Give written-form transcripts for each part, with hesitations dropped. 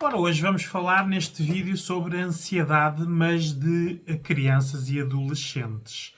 Ora, hoje vamos falar neste vídeo sobre a ansiedade, mas de crianças e adolescentes.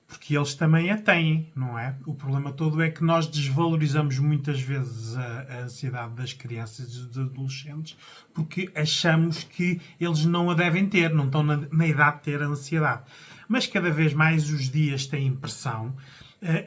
Porque eles também a têm, não é? O problema todo é que nós desvalorizamos muitas vezes a ansiedade das crianças e dos adolescentes porque achamos que eles não a devem ter, não estão na idade de ter ansiedade. Mas cada vez mais os dias têm pressão.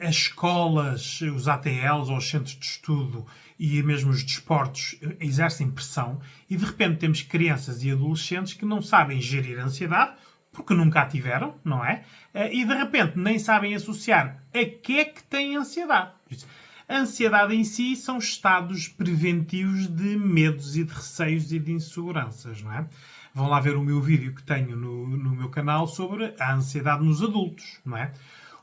As escolas, os ATLs, ou os centros de estudo e mesmo os desportos exercem pressão e de repente temos crianças e adolescentes que não sabem gerir a ansiedade porque nunca a tiveram, não é? E de repente nem sabem associar a que é que têm ansiedade. A ansiedade em si são estados preventivos de medos e de receios e de inseguranças, não é? Vão lá ver o meu vídeo que tenho no meu canal sobre a ansiedade nos adultos, não é?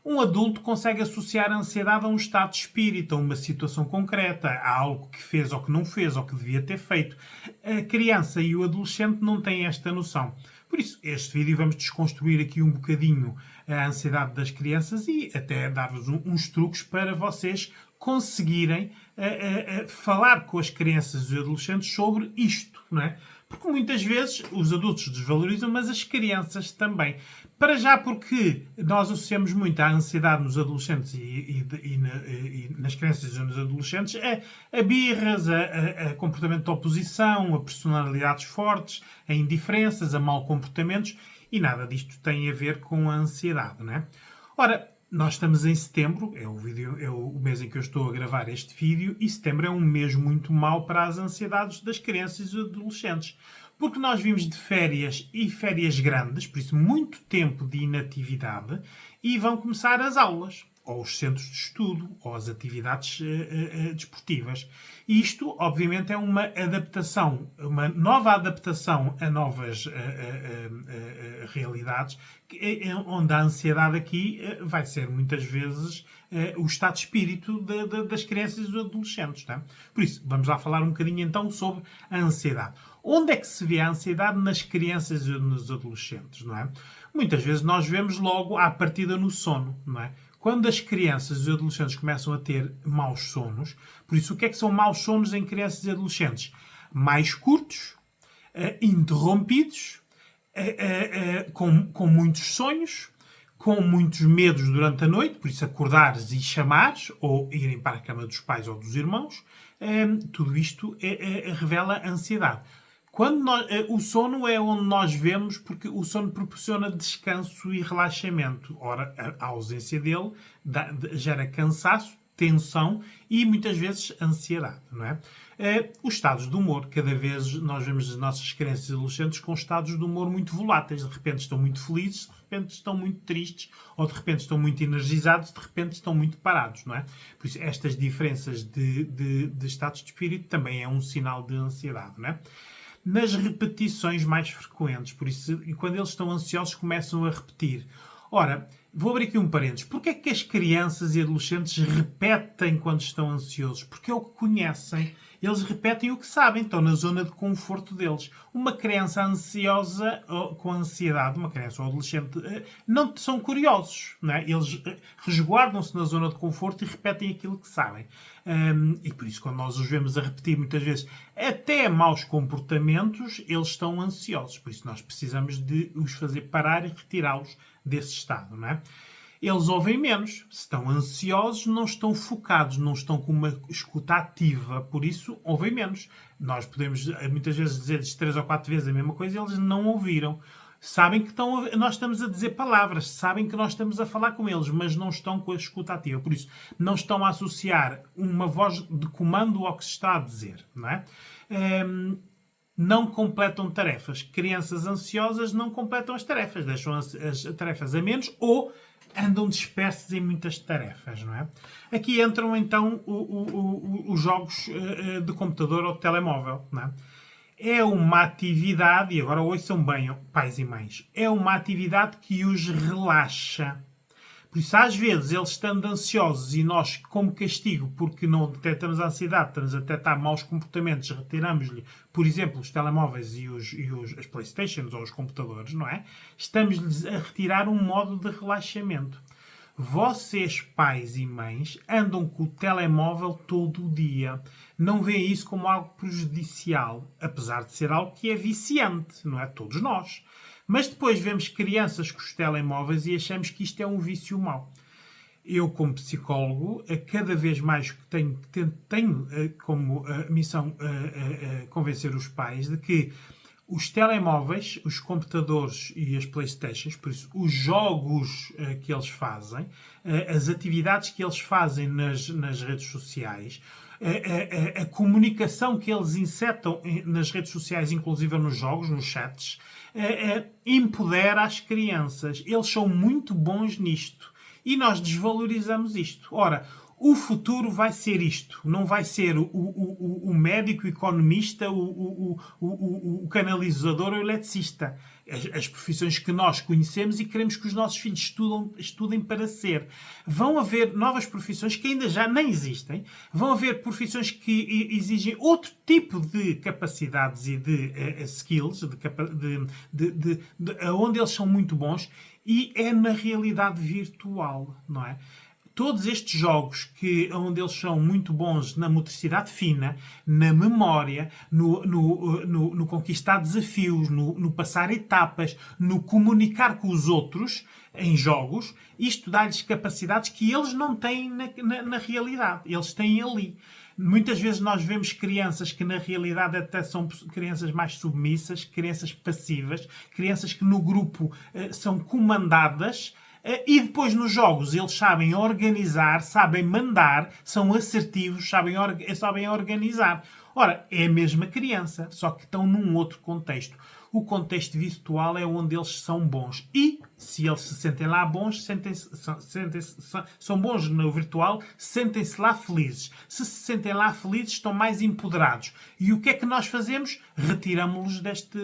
Um adulto consegue associar a ansiedade a um estado de espírito, a uma situação concreta, a algo que fez ou que não fez, ou que devia ter feito. A criança e o adolescente não têm esta noção. Por isso, este vídeo vamos desconstruir aqui um bocadinho a ansiedade das crianças e até dar-vos uns truques para vocês conseguirem falar com as crianças e adolescentes sobre isto, não é? Porque muitas vezes os adultos desvalorizam, mas as crianças também. Para já porque nós associamos muito a ansiedade nos adolescentes e nas crianças e nos adolescentes a birras, a comportamento de oposição, a personalidades fortes, a indiferenças, a maus comportamentos e nada disto tem a ver com a ansiedade, não é? Ora, nós estamos em setembro, é o mês em que eu estou a gravar este vídeo, e setembro é um mês muito mau para as ansiedades das crianças e adolescentes. Porque nós vimos de férias e férias grandes, por isso muito tempo de inatividade, e vão começar as aulas, ou os centros de estudo, ou as atividades desportivas. E isto, obviamente, é uma adaptação, uma nova adaptação a novas realidades, onde a ansiedade aqui vai ser muitas vezes o estado de espírito das crianças e dos adolescentes. Não é? Por isso, vamos lá falar um bocadinho então sobre a ansiedade. Onde é que se vê a ansiedade nas crianças e nos adolescentes? Não é? Muitas vezes nós vemos logo à partida no sono, não é? Quando as crianças e os adolescentes começam a ter maus sonos, por isso o que é que são maus sonos em crianças e adolescentes? Mais curtos, interrompidos, com muitos sonhos, com muitos medos durante a noite, por isso acordares e chamares, ou irem para a cama dos pais ou dos irmãos, tudo isto revela ansiedade. O sono é onde nós vemos, porque o sono proporciona descanso e relaxamento. Ora, a ausência dele gera cansaço, tensão e muitas vezes ansiedade, não é? Os estados de humor, cada vez nós vemos as nossas crianças e adolescentes com estados de humor muito voláteis. De repente estão muito felizes, de repente estão muito tristes, ou de repente estão muito energizados, de repente estão muito parados, não é? Por isso, estas diferenças de estados de espírito também é um sinal de ansiedade, não é? Nas repetições mais frequentes. Por isso, quando eles estão ansiosos, começam a repetir. Ora, vou abrir aqui um parênteses. Porquê é que as crianças e adolescentes repetem quando estão ansiosos? Porque é o que conhecem. Eles repetem o que sabem. Estão na zona de conforto deles. Uma criança ansiosa, ou com ansiedade, uma criança ou adolescente, não são curiosos. Não é? Eles resguardam-se na zona de conforto e repetem aquilo que sabem. E por isso, quando nós os vemos a repetir muitas vezes até maus comportamentos, eles estão ansiosos. Por isso, nós precisamos de os fazer parar e retirá-los desse estado, não é? Eles ouvem menos. Se estão ansiosos, não estão focados, não estão com uma escuta ativa. Por isso, ouvem menos. Nós podemos, muitas vezes, dizer-lhes 3 ou 4 vezes a mesma coisa e eles não ouviram. Sabem que nós estamos a dizer palavras, sabem que nós estamos a falar com eles, mas não estão com a escuta ativa. Por isso, não estão a associar uma voz de comando ao que se está a dizer, não é? Não completam tarefas. Crianças ansiosas não completam as tarefas, deixam as tarefas a menos ou andam dispersos em muitas tarefas, não é? Aqui entram então os jogos de computador ou de telemóvel, não é? É uma atividade, e agora ouçam bem, pais e mães, é uma atividade que os relaxa. Por isso, às vezes, eles estando ansiosos e nós, como castigo, porque não detectamos a ansiedade, estamos a detectar maus comportamentos, retiramos-lhe, por exemplo, os telemóveis e as Playstations ou os computadores, não é? Estamos-lhes a retirar um modo de relaxamento. Vocês, pais e mães, andam com o telemóvel todo o dia. não veem isso como algo prejudicial, apesar de ser algo que é viciante, não é? Todos nós. Mas depois vemos crianças com os telemóveis e achamos que isto é um vício mau. Eu, como psicólogo, cada vez mais tenho como missão convencer os pais de que os telemóveis, os computadores e as Playstations, por isso, os jogos que eles fazem, as atividades que eles fazem nas redes sociais, a comunicação que eles insetam nas redes sociais, inclusive nos jogos, nos chats, empodera as crianças. Eles são muito bons nisto. E nós desvalorizamos isto. Ora, o futuro vai ser isto. Não vai ser o médico, o economista, o canalizador ou o eletricista. As profissões que nós conhecemos e queremos que os nossos filhos estudem para ser. Vão haver novas profissões que ainda já nem existem. Vão haver profissões que exigem outro tipo de capacidades e de skills, onde eles são muito bons. E é na realidade virtual, não é? Todos estes jogos onde eles são muito bons na motricidade fina, na memória, no conquistar desafios, no passar etapas, no comunicar com os outros em jogos, isto dá-lhes capacidades que eles não têm na realidade. Eles têm ali. Muitas vezes nós vemos crianças que na realidade até são crianças mais submissas, crianças passivas, crianças que no grupo são comandadas e depois nos jogos eles sabem organizar, sabem mandar, são assertivos, sabem organizar. Ora, é a mesma criança, só que estão num outro contexto. O contexto virtual é onde eles são bons. E, se eles se sentem lá bons, são bons no virtual, sentem-se lá felizes. Se sentem lá felizes, estão mais empoderados. E o que é que nós fazemos? Retiramos-los deste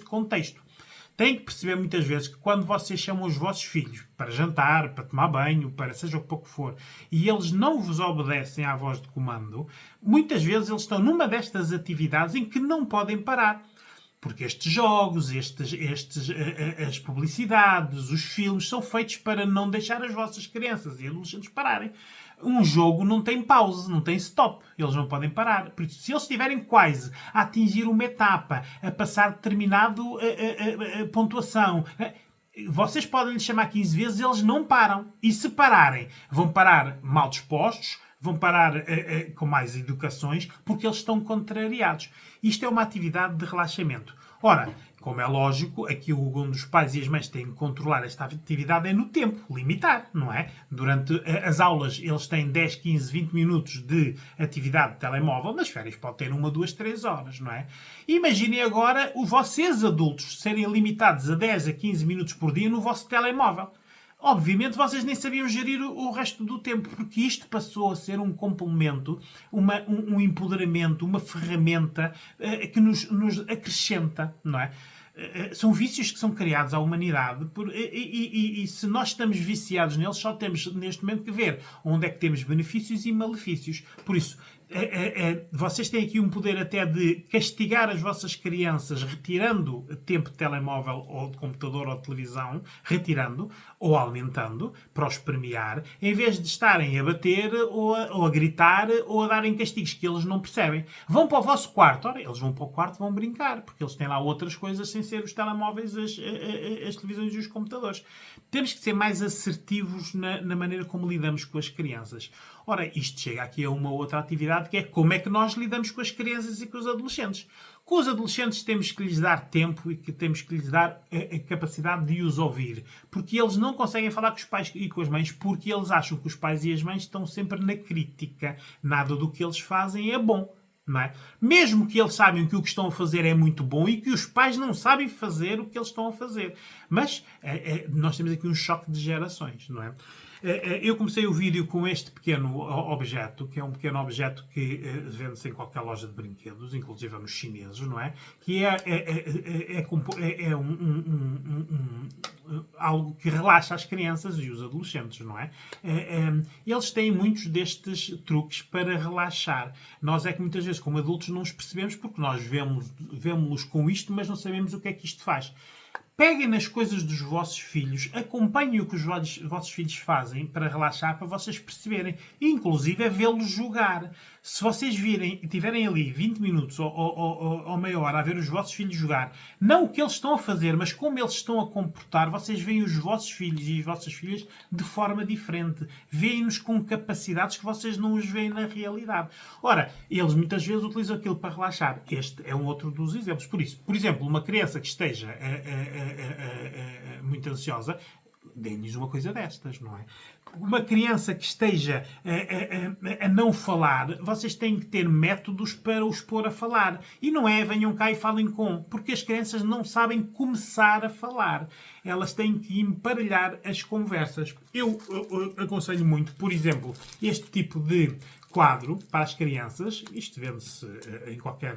contexto. Têm que perceber muitas vezes que quando vocês chamam os vossos filhos para jantar, para tomar banho, para seja o que pouco for, e eles não vos obedecem à voz de comando, muitas vezes eles estão numa destas atividades em que não podem parar. Porque estes jogos, as publicidades, os filmes são feitos para não deixar as vossas crianças e adolescentes pararem. Um jogo não tem pause, não tem stop. Eles não podem parar. Por isso, se eles estiverem quase a atingir uma etapa, a passar determinada pontuação, vocês podem lhes chamar 15 vezes, eles não param. E se pararem, vão parar mal dispostos, vão parar com mais educações, porque eles estão contrariados. Isto é uma atividade de relaxamento. Ora, como é lógico, aqui um dos pais e as mães têm que controlar esta atividade é no tempo, limitar, não é? Durante as aulas eles têm 10, 15, 20 minutos de atividade de telemóvel, nas férias pode ter 1, 2, 3 horas, não é? Imaginem agora vocês adultos serem limitados a 10 a 15 minutos por dia no vosso telemóvel. Obviamente vocês nem sabiam gerir o resto do tempo, porque isto passou a ser um complemento, um empoderamento, uma ferramenta que nos acrescenta, não é? São vícios que são criados à humanidade e se nós estamos viciados neles, só temos neste momento que ver onde é que temos benefícios e malefícios. Por isso, vocês têm aqui um poder até de castigar as vossas crianças retirando tempo de telemóvel ou de computador ou de televisão, retirando ou aumentando para os premiar, em vez de estarem a bater ou a gritar ou a darem castigos que eles não percebem. Vão para o vosso quarto. Ora, eles vão para o quarto e vão brincar, porque eles têm lá outras coisas sem ser os telemóveis, as televisões e os computadores. Temos que ser mais assertivos na maneira como lidamos com as crianças. Ora, isto chega aqui a uma outra atividade que é como é que nós lidamos com as crianças e com os adolescentes. Com os adolescentes temos que lhes dar tempo e que temos que lhes dar a capacidade de os ouvir. Porque eles não conseguem falar com os pais e com as mães porque eles acham que os pais e as mães estão sempre na crítica. Nada do que eles fazem é bom. Não é? Mesmo que eles sabem que o que estão a fazer é muito bom e que os pais não sabem fazer o que eles estão a fazer. Mas nós temos aqui um choque de gerações, não é? Eu comecei o vídeo com este pequeno objeto, que é um pequeno objeto que vende-se em qualquer loja de brinquedos, inclusive nos chineses, não é? Que algo que relaxa as crianças e os adolescentes, não é? Eles têm muitos destes truques para relaxar. Nós é que muitas vezes, como adultos, não os percebemos porque nós vemos-los com isto, mas não sabemos o que é que isto faz. Peguem nas coisas dos vossos filhos, acompanhem o que os vossos filhos fazem para relaxar, para vocês perceberem. Inclusive é vê-los jogar. Se vocês virem e tiverem ali 20 minutos ou meia hora a ver os vossos filhos jogar, não o que eles estão a fazer, mas como eles estão a comportar, vocês veem os vossos filhos e as vossas filhas de forma diferente. Veem-nos com capacidades que vocês não os veem na realidade. Ora, eles muitas vezes utilizam aquilo para relaxar. Este é um outro dos exemplos. Por exemplo, uma criança que esteja muito ansiosa, deem-lhes uma coisa destas, não é? Uma criança que esteja a não falar, vocês têm que ter métodos para os pôr a falar. E não é venham cá e falem com, porque as crianças não sabem começar a falar. Elas têm que emparelhar as conversas. Eu aconselho muito, por exemplo, este tipo de quadro para as crianças, isto vende-se em qualquer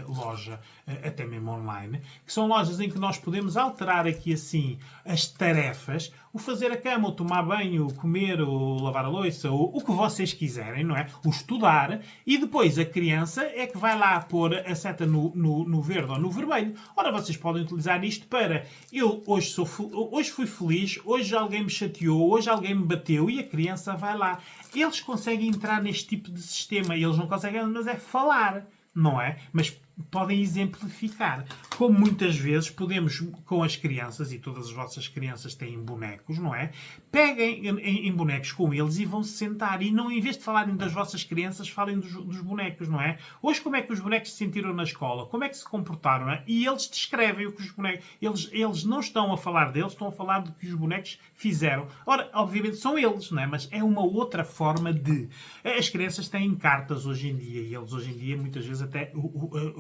loja, até mesmo online, que são lojas em que nós podemos alterar aqui assim as tarefas, o fazer a cama, o tomar banho, o comer, o lavar a louça, o que vocês quiserem, não é? O estudar, e depois a criança é que vai lá pôr a seta no verde ou no vermelho. Ora, vocês podem utilizar isto para eu hoje fui feliz, hoje alguém me chateou, hoje alguém me bateu, e a criança vai lá. Eles conseguem entrar neste tipo de sistema, eles não conseguem, mas é falar, não é? Mas podem exemplificar. Como muitas vezes podemos, com as crianças, e todas as vossas crianças têm bonecos, não é? Peguem em bonecos com eles e vão se sentar. E não, em vez de falarem das vossas crianças, falem dos bonecos, não é? Hoje, como é que os bonecos se sentiram na escola? Como é que se comportaram? Não é? E eles descrevem o que os bonecos... Eles não estão a falar deles, estão a falar do que os bonecos fizeram. Ora, obviamente são eles, não é? Mas é uma outra forma de... As crianças têm cartas hoje em dia, e eles hoje em dia, muitas vezes, até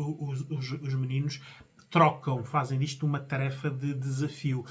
os meninos trocam, fazem disto uma tarefa de desafio.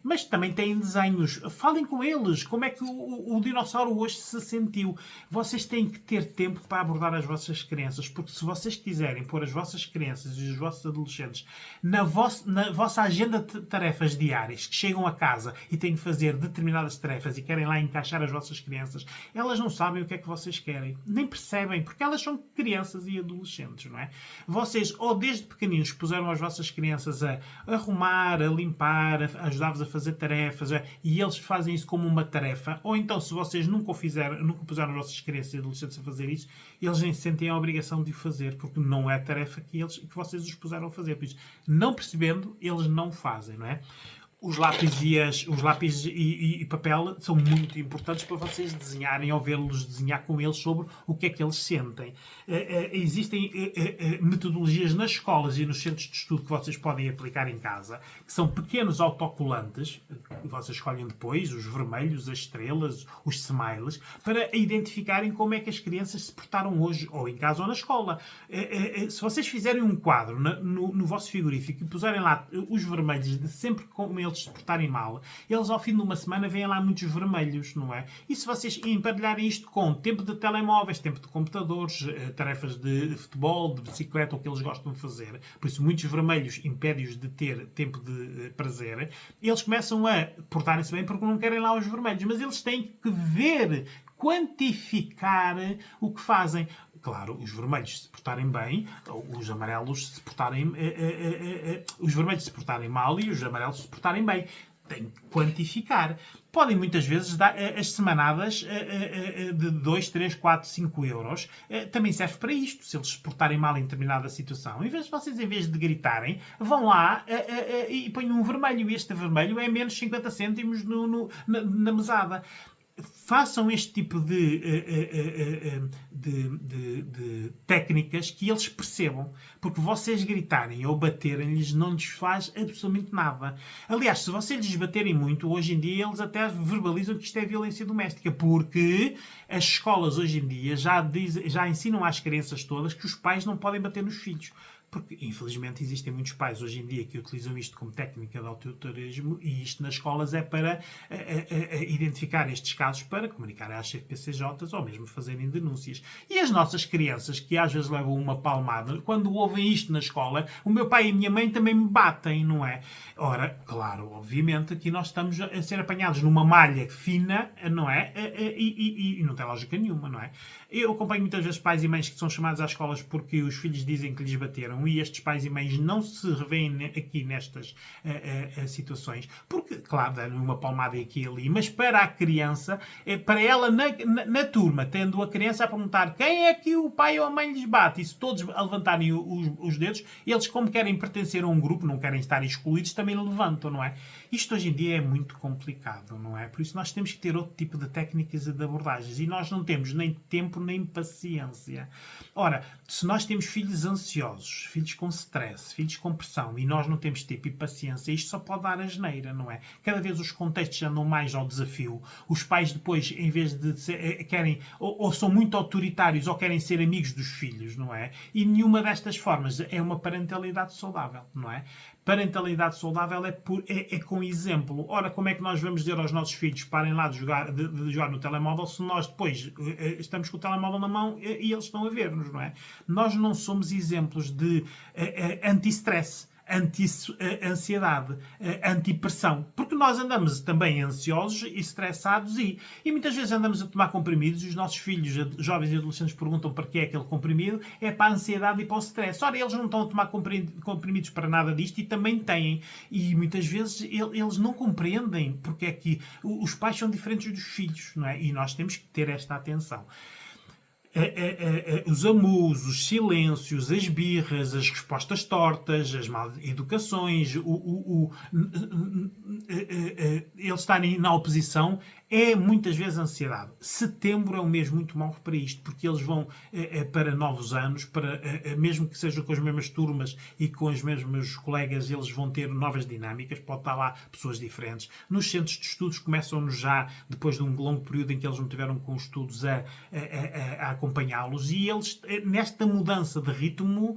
Mas também têm desenhos. Falem com eles. Como é que o dinossauro hoje se sentiu? Vocês têm que ter tempo para abordar as vossas crianças, porque se vocês quiserem pôr as vossas crianças e os vossos adolescentes na vossa agenda de tarefas diárias, que chegam a casa e têm que fazer determinadas tarefas e querem lá encaixar as vossas crianças, elas não sabem o que é que vocês querem. Nem percebem, porque elas são crianças e adolescentes, não é? Vocês, ou desde pequeninos, puseram as vossas crianças a arrumar, a limpar, a ajudar-vos a fazer tarefas, e eles fazem isso como uma tarefa, ou então, se vocês nunca puseram as vossas crianças e adolescentes a fazer isso, eles nem sentem a obrigação de o fazer, porque não é a tarefa que vocês os puseram a fazer. Por isso, não percebendo, eles não fazem, não é? Os lápis e papel são muito importantes para vocês desenharem ou vê-los desenhar com eles sobre o que é que eles sentem. Existem metodologias nas escolas e nos centros de estudo que vocês podem aplicar em casa, que são pequenos autocolantes, que vocês escolhem depois, os vermelhos, as estrelas, os smiles, para identificarem como é que as crianças se portaram hoje, ou em casa ou na escola. Se vocês fizerem um quadro no vosso frigorífico e puserem lá os vermelhos de sempre como eles se portarem mal, eles ao fim de uma semana veem lá muitos vermelhos, não é? E se vocês emparelharem isto com tempo de telemóveis, tempo de computadores, tarefas de futebol, de bicicleta, o que eles gostam de fazer, por isso muitos vermelhos impedem-os de ter tempo de prazer, eles começam a portarem-se bem porque não querem lá os vermelhos, mas eles têm que ver, quantificar o que fazem. Claro, os vermelhos se portarem bem, os amarelos se portarem... os vermelhos se portarem mal e os amarelos se portarem bem. Tem que quantificar. Podem muitas vezes dar as semanadas de 2, 3, 4, 5 euros. Também serve para isto. Se eles se portarem mal em determinada situação, em vez de gritarem, vão lá e põem um vermelho. E este vermelho é menos 50 cêntimos na mesada. Façam este tipo de técnicas que eles percebam. Porque vocês gritarem ou baterem-lhes não lhes faz absolutamente nada. Aliás, se vocês lhes baterem muito, hoje em dia eles até verbalizam que isto é violência doméstica. Porque as escolas hoje em dia já ensinam às crianças todas que os pais não podem bater nos filhos. Porque, infelizmente, existem muitos pais hoje em dia que utilizam isto como técnica de autoritarismo, e isto nas escolas é para identificar estes casos para comunicar às CPCJs ou mesmo fazerem denúncias. E as nossas crianças, que às vezes levam uma palmada, quando ouvem isto na escola, o meu pai e a minha mãe também me batem, não é? Ora, claro, obviamente, aqui nós estamos a ser apanhados numa malha fina, não é? E não tem lógica nenhuma, não é? Eu acompanho muitas vezes pais e mães que são chamados às escolas porque os filhos dizem que lhes bateram. perceberam e estes pais e mães não se revêem aqui nestas situações, porque, claro, dão-lhe uma palmada aqui e ali, mas para a criança, para ela na turma, tendo a criança a perguntar quem é que o pai ou a mãe lhes bate, e se todos a levantarem os dedos, eles, como querem pertencer a um grupo, não querem estar excluídos, também levantam, não é? Isto hoje em dia é muito complicado, não é? Por isso nós temos que ter outro tipo de técnicas e de abordagens, e nós não temos nem tempo nem paciência. Ora, se nós temos filhos ansiosos, filhos com stress, filhos com pressão, e nós não temos tempo e paciência, isto só pode dar asneira, não é? Cada vez os contextos andam mais ao desafio. Os pais depois, em vez de querem, ou são muito autoritários, ou querem ser amigos dos filhos, não é? E nenhuma destas formas é uma parentalidade saudável, não é? Parentalidade saudável é com exemplo. Ora, como é que nós vamos dizer aos nossos filhos parem lá de jogar no telemóvel se nós depois estamos com o telemóvel na mão e eles estão a ver-nos, não é? Nós não somos exemplos de anti-stress, anti-ansiedade, anti-pressão, porque nós andamos também ansiosos e estressados e muitas vezes andamos a tomar comprimidos e os nossos filhos, jovens e adolescentes, perguntam para que é aquele comprimido, é para a ansiedade e para o stress. Ora, eles não estão a tomar comprimidos para nada disto e também têm. E muitas vezes eles não compreendem porque é que os pais são diferentes dos filhos, não é? E nós temos que ter esta atenção. Os amusos, os silêncios, as birras, as respostas tortas, as mal educações, eles estarem na oposição é muitas vezes ansiedade. Setembro é um mês muito mau para isto, porque eles vão para novos anos, mesmo que seja com as mesmas turmas e com os mesmos colegas, eles vão ter novas dinâmicas, pode estar lá pessoas diferentes. Nos centros de estudos começam já, depois de um longo período em que eles não tiveram com os estudos a acompanhá-los, e eles, nesta mudança de ritmo,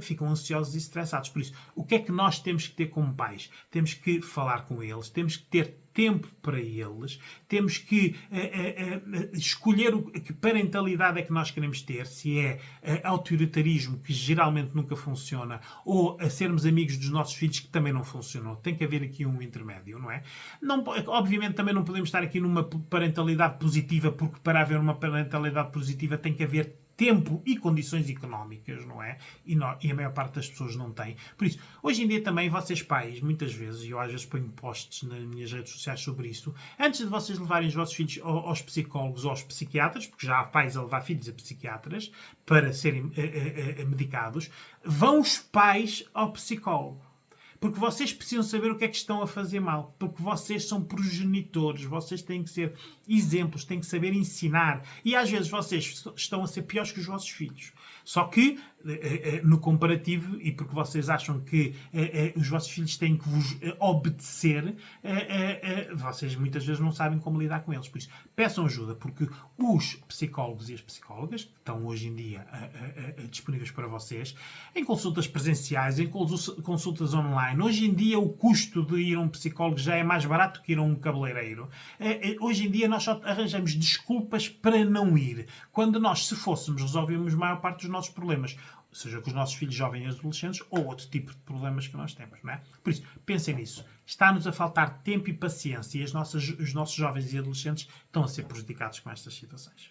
ficam ansiosos e estressados. Por isso, o que é que nós temos que ter como pais? Temos que falar com eles, temos que ter tempo para eles, temos que escolher que parentalidade é que nós queremos ter, se é autoritarismo, que geralmente nunca funciona, ou a sermos amigos dos nossos filhos, que também não funcionou. Tem que haver aqui um intermédio, não é? Não, obviamente também não podemos estar aqui numa parentalidade positiva, porque para haver uma parentalidade positiva tem que haver tempo e condições económicas, não é? E a maior parte das pessoas não tem. Por isso, hoje em dia também, vocês pais, muitas vezes, e eu às vezes ponho posts nas minhas redes sociais sobre isso, antes de vocês levarem os vossos filhos aos psicólogos ou aos psiquiatras, porque já há pais a levar filhos a psiquiatras para serem medicados, vão os pais ao psicólogo. Porque vocês precisam saber o que é que estão a fazer mal. Porque vocês são progenitores. Vocês têm que ser exemplos. Têm que saber ensinar. E às vezes vocês estão a ser piores que os vossos filhos. Só que, no comparativo, e porque vocês acham que os vossos filhos têm que vos obedecer, vocês muitas vezes não sabem como lidar com eles. Por isso, peçam ajuda. Porque os psicólogos e as psicólogas, que estão hoje em dia disponíveis para vocês, em consultas presenciais, em consultas online, hoje em dia o custo de ir a um psicólogo já é mais barato que ir a um cabeleireiro. Hoje em dia nós só arranjamos desculpas para não ir. Quando nós, se fôssemos, resolvíamos a maior parte dos nossos problemas. Seja com os nossos filhos jovens e adolescentes ou outro tipo de problemas que nós temos, não é? Por isso, pensem nisso. Está-nos a faltar tempo e paciência e os nossos jovens e adolescentes estão a ser prejudicados com estas situações.